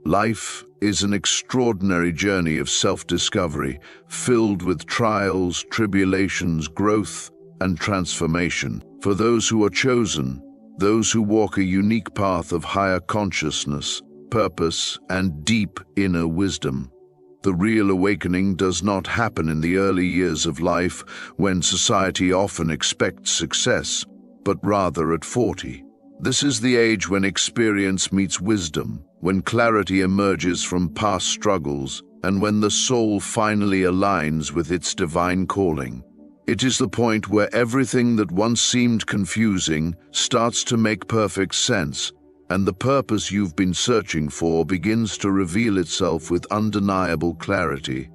Life is an extraordinary journey of self-discovery, filled with trials, tribulations, growth, and transformation. For those who are chosen, those who walk a unique path of higher consciousness, purpose, and deep inner wisdom. The real awakening does not happen in the early years of life, when society often expects success, but rather at 40. This is the age when experience meets wisdom, when clarity emerges from past struggles, and when the soul finally aligns with its divine calling. It is the point where everything that once seemed confusing starts to make perfect sense, and the purpose you've been searching for begins to reveal itself with undeniable clarity.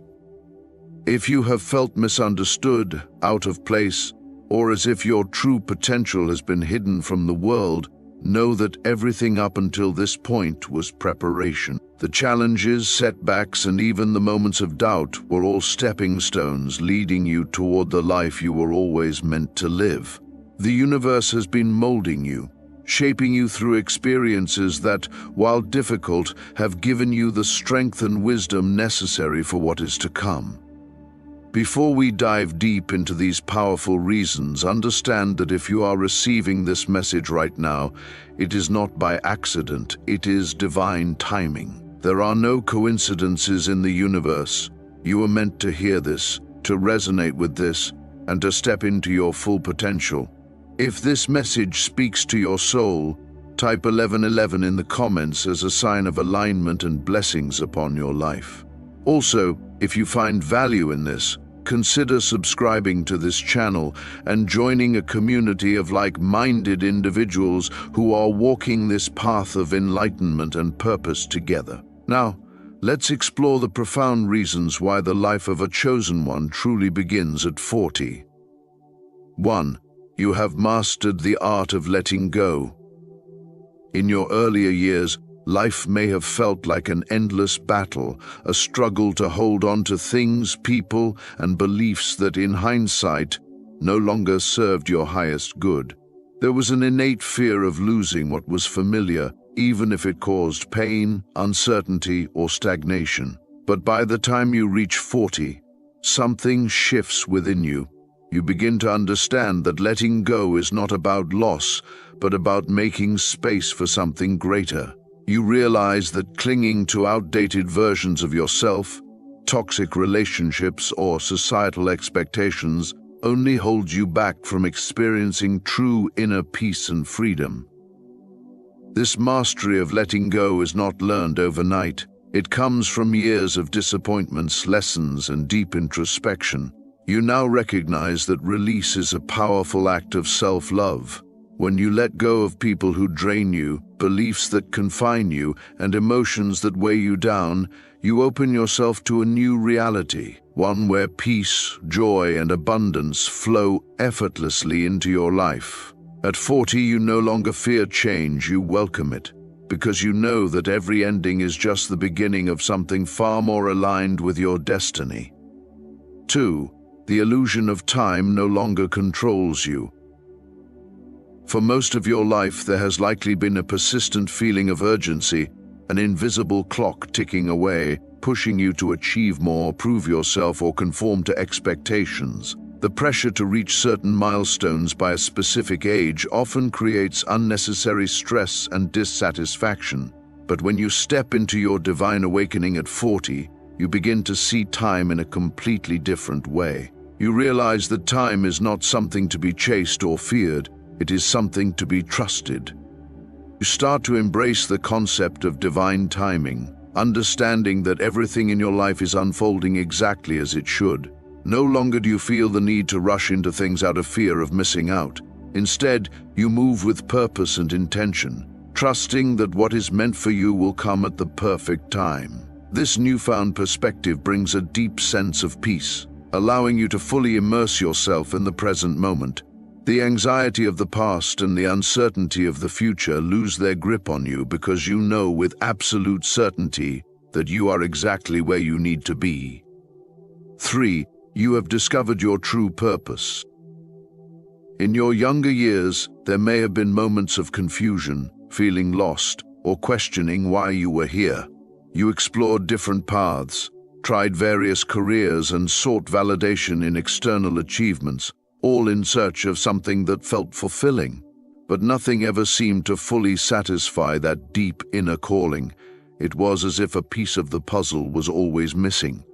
If you have felt misunderstood, out of place, or as if your true potential has been hidden from the world, know that everything up until this point was preparation. The challenges, setbacks, and even the moments of doubt were all stepping stones leading you toward the life you were always meant to live. The universe has been molding you, shaping you through experiences that, while difficult, have given you the strength and wisdom necessary for what is to come. Before we dive deep into these powerful reasons, understand that if you are receiving this message right now, it is not by accident, it is divine timing. There are no coincidences in the universe. You are meant to hear this, to resonate with this, and to step into your full potential. If this message speaks to your soul, type 1111 in the comments as a sign of alignment and blessings upon your life. Also, if you find value in this, consider subscribing to this channel and joining a community of like-minded individuals who are walking this path of enlightenment and purpose together. Now, let's explore the profound reasons why the life of a chosen one truly begins at 40. 1. You have mastered the art of letting go. In your earlier years, life may have felt like an endless battle, a struggle to hold on to things, people, and beliefs that, in hindsight, no longer served your highest good. There was an innate fear of losing what was familiar, even if it caused pain, uncertainty, or stagnation. But by the time you reach 40, something shifts within you. You begin to understand that letting go is not about loss, but about making space for something greater. You realize that clinging to outdated versions of yourself, toxic relationships, or societal expectations only holds you back from experiencing true inner peace and freedom. This mastery of letting go is not learned overnight. It comes from years of disappointments, lessons, and deep introspection. You now recognize that release is a powerful act of self-love. When you let go of people who drain you, beliefs that confine you, and emotions that weigh you down, you open yourself to a new reality, one where peace, joy, and abundance flow effortlessly into your life. At 40, you no longer fear change, you welcome it, because you know that every ending is just the beginning of something far more aligned with your destiny. 2. The illusion of time no longer controls you. For most of your life, there has likely been a persistent feeling of urgency, an invisible clock ticking away, pushing you to achieve more, prove yourself, or conform to expectations. The pressure to reach certain milestones by a specific age often creates unnecessary stress and dissatisfaction. But when you step into your divine awakening at 40, you begin to see time in a completely different way. You realize that time is not something to be chased or feared. It is something to be trusted. You start to embrace the concept of divine timing, understanding that everything in your life is unfolding exactly as it should. No longer do you feel the need to rush into things out of fear of missing out. Instead, you move with purpose and intention, trusting that what is meant for you will come at the perfect time. This newfound perspective brings a deep sense of peace, allowing you to fully immerse yourself in the present moment. The anxiety of the past and the uncertainty of the future lose their grip on you because you know with absolute certainty that you are exactly where you need to be. 3. You have discovered your true purpose. In your younger years, there may have been moments of confusion, feeling lost, or questioning why you were here. You explored different paths, tried various careers, and sought validation in external achievements, all in search of something that felt fulfilling. But nothing ever seemed to fully satisfy that deep inner calling. It was as if a piece of the puzzle was always missing.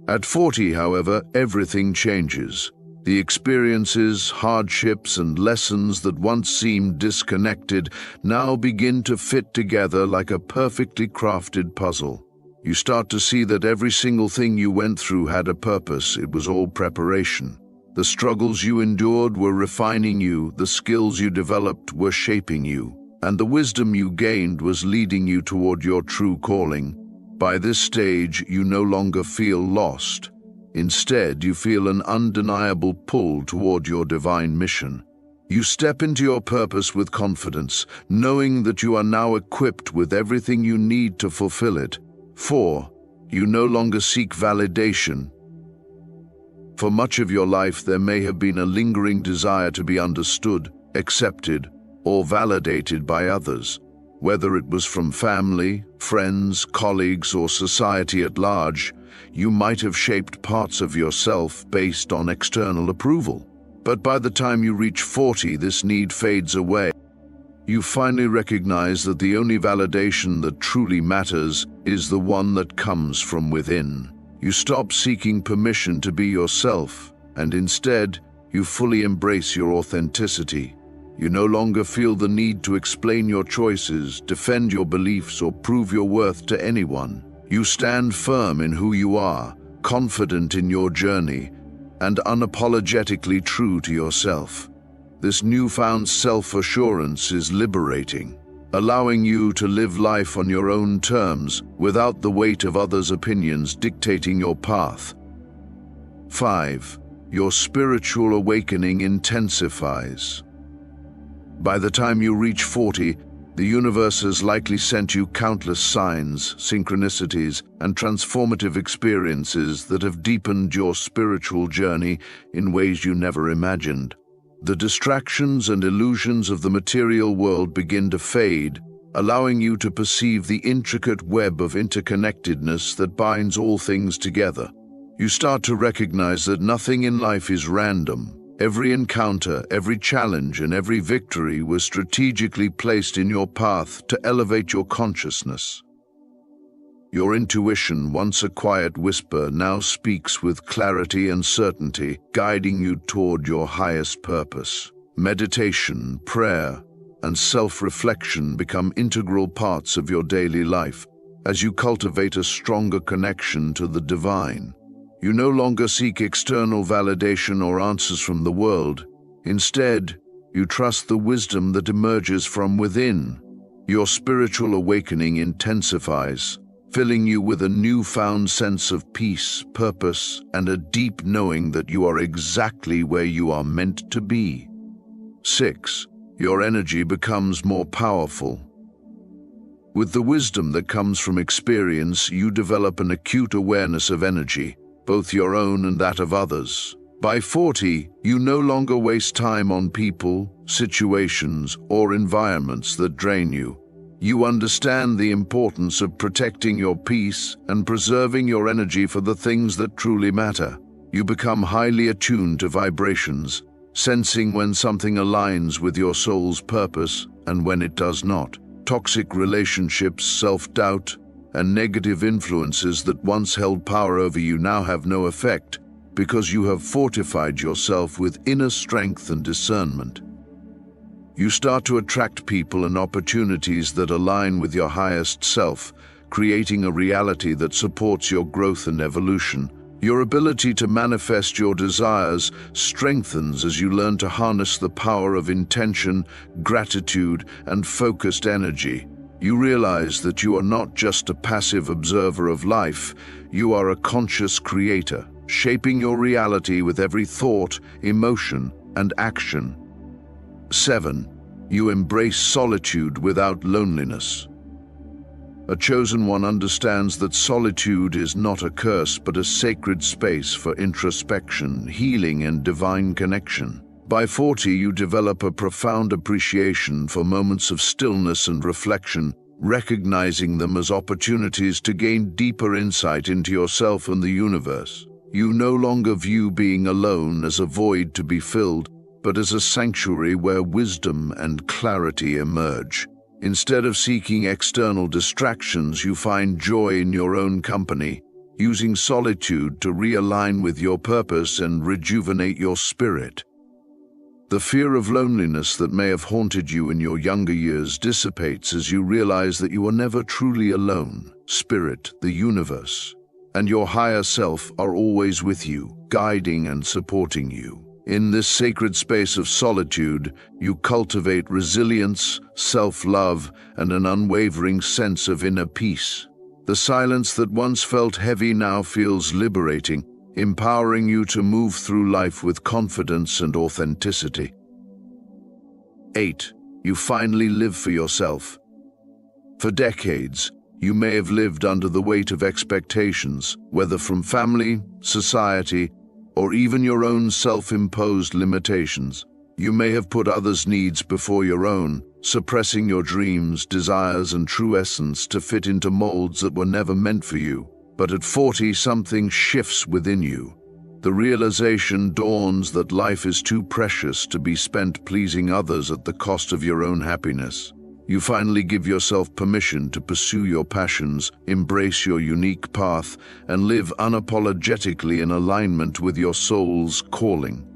At 40, however, everything changes. The experiences, hardships, and lessons that once seemed disconnected now begin to fit together like a perfectly crafted puzzle. You start to see that every single thing you went through had a purpose. It was all preparation. The struggles you endured were refining you, the skills you developed were shaping you, and the wisdom you gained was leading you toward your true calling. By this stage, you no longer feel lost. Instead, you feel an undeniable pull toward your divine mission. You step into your purpose with confidence, knowing that you are now equipped with everything you need to fulfill it. 4. You no longer seek validation. For much of your life, there may have been a lingering desire to be understood, accepted, or validated by others. Whether it was from family, friends, colleagues, or society at large, you might have shaped parts of yourself based on external approval. But by the time you reach 40, this need fades away. You finally recognize that the only validation that truly matters is the one that comes from within. You stop seeking permission to be yourself, and instead, you fully embrace your authenticity. You no longer feel the need to explain your choices, defend your beliefs, or prove your worth to anyone. You stand firm in who you are, confident in your journey, and unapologetically true to yourself. This newfound self-assurance is liberating, allowing you to live life on your own terms without the weight of others' opinions dictating your path. 5. Your spiritual awakening intensifies. By the time you reach 40, the universe has likely sent you countless signs, synchronicities, and transformative experiences that have deepened your spiritual journey in ways you never imagined. The distractions and illusions of the material world begin to fade, allowing you to perceive the intricate web of interconnectedness that binds all things together. You start to recognize that nothing in life is random. Every encounter, every challenge, and every victory was strategically placed in your path to elevate your consciousness. Your intuition, once a quiet whisper, now speaks with clarity and certainty, guiding you toward your highest purpose. Meditation, prayer, and self-reflection become integral parts of your daily life as you cultivate a stronger connection to the divine. You no longer seek external validation or answers from the world. Instead, you trust the wisdom that emerges from within. Your spiritual awakening intensifies, filling you with a newfound sense of peace, purpose, and a deep knowing that you are exactly where you are meant to be. 6. Your energy becomes more powerful. With the wisdom that comes from experience, you develop an acute awareness of energy, both your own and that of others. By 40, you no longer waste time on people, situations, or environments that drain you. You understand the importance of protecting your peace and preserving your energy for the things that truly matter. You become highly attuned to vibrations, sensing when something aligns with your soul's purpose and when it does not. Toxic relationships, self-doubt, and negative influences that once held power over you now have no effect because you have fortified yourself with inner strength and discernment. You start to attract people and opportunities that align with your highest self, creating a reality that supports your growth and evolution. Your ability to manifest your desires strengthens as you learn to harness the power of intention, gratitude, and focused energy. You realize that you are not just a passive observer of life, you are a conscious creator, shaping your reality with every thought, emotion, and action. 7. You embrace solitude without loneliness. A chosen one understands that solitude is not a curse but a sacred space for introspection, healing, and divine connection. By 40, you develop a profound appreciation for moments of stillness and reflection, recognizing them as opportunities to gain deeper insight into yourself and the universe. You no longer view being alone as a void to be filled, but as a sanctuary where wisdom and clarity emerge. Instead of seeking external distractions, you find joy in your own company, using solitude to realign with your purpose and rejuvenate your spirit. The fear of loneliness that may have haunted you in your younger years dissipates as you realize that you are never truly alone. Spirit, the universe, and your higher self are always with you, guiding and supporting you. In this sacred space of solitude, you cultivate resilience, self-love, and an unwavering sense of inner peace. The silence that once felt heavy now feels liberating, empowering you to move through life with confidence and authenticity. 8. You finally live for yourself. For decades, you may have lived under the weight of expectations, whether from family, society, or even your own self-imposed limitations. You may have put others' needs before your own, suppressing your dreams, desires, and true essence to fit into molds that were never meant for you. But at 40, something shifts within you. The realization dawns that life is too precious to be spent pleasing others at the cost of your own happiness. You finally give yourself permission to pursue your passions, embrace your unique path, and live unapologetically in alignment with your soul's calling.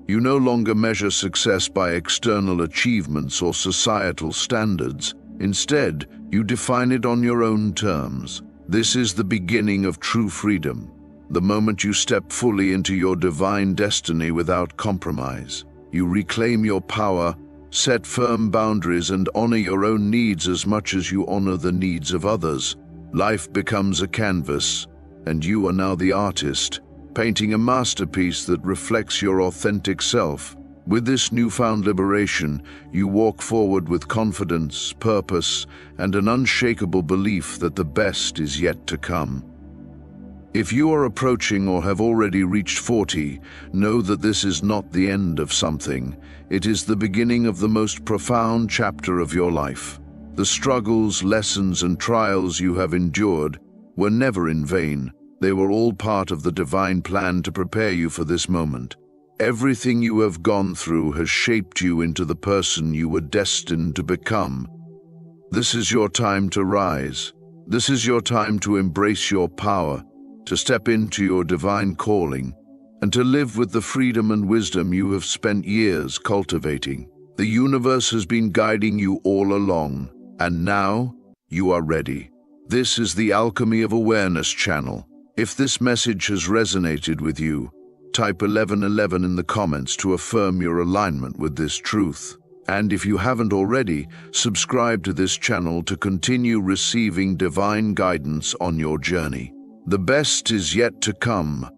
You no longer measure success by external achievements or societal standards. Instead, you define it on your own terms. This is the beginning of true freedom, the moment you step fully into your divine destiny without compromise. You reclaim your power, set firm boundaries, and honor your own needs as much as you honor the needs of others. Life becomes a canvas, and you are now the artist, painting a masterpiece that reflects your authentic self. With this newfound liberation, you walk forward with confidence, purpose, and an unshakable belief that the best is yet to come. If you are approaching or have already reached 40, know that this is not the end of something. It is the beginning of the most profound chapter of your life. The struggles, lessons, and trials you have endured were never in vain. They were all part of the divine plan to prepare you for this moment. Everything you have gone through has shaped you into the person you were destined to become. This is your time to rise. This is your time to embrace your power, to step into your divine calling, and to live with the freedom and wisdom you have spent years cultivating. The universe has been guiding you all along, and now you are ready. This is the Alchemy of Awareness channel. If this message has resonated with you, type 1111 in the comments to affirm your alignment with this truth. And if you haven't already, subscribe to this channel to continue receiving divine guidance on your journey. The best is yet to come.